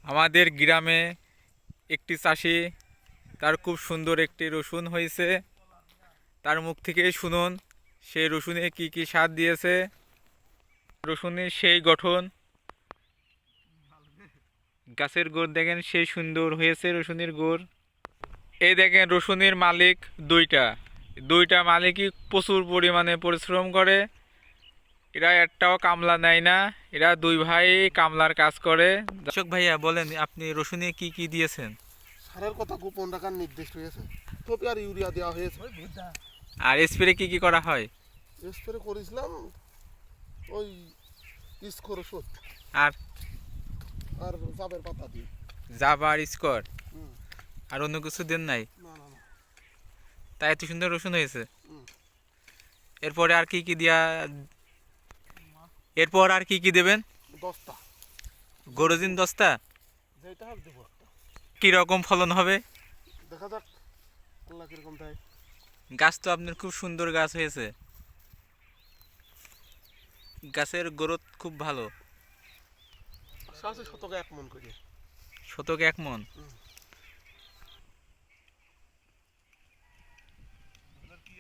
আমাদের গ্রামে একটি চাষি, তার খুব সুন্দর একটি রসুন হয়েছে। তার মুখ থেকে শুনুন সেই রসুনে কি কি সার দিয়েছে। রসুনের সেই গঠন, গাছের গোড় দেখেন সেই সুন্দর হয়েছে রসুনের গোড়। এই দেখেন রসুনের মালিক দুইটা দুইটা মালিকই প্রচুর পরিমাণে পরিশ্রম করে। এরা একটাও কামলা নেয় না, এরা দুই ভাই কামলার কাজ করে। দর্শক ভাইয়া বলেন, আপনি রসুনে কি কি দিয়েছেন? সারের কথা গোপন রাখার নির্দেশ হয়েছে, তবে আর ইউরিয়া দেওয়া হয়েছে। আর স্প্রে কি কি করা হয়? স্প্রে করেছিলাম ওই স্কোর ওষুধ আর আর জাবের পাতা দিয়ে। জাবা আর স্কোর, হুম। আর অন্য কিছু দেন নাই? না না না। তাই এত সুন্দর রসুন হয়েছে। হুম। এরপরে আর কি কি দিয়া, এরপর আর কি কি দেবেন? 10টা গরুজিন 10টা। যেটা হার দেবো একটা। কি রকম ফলন হবে? দেখা যাক আল্লাহ কিরকম দেয়। গাছ তো আপনার খুব সুন্দর গাছ হয়েছে, গাছের গ্রোথ খুব ভালো। আছে শতকে 1 মন করে। শতকে 1 মন। কি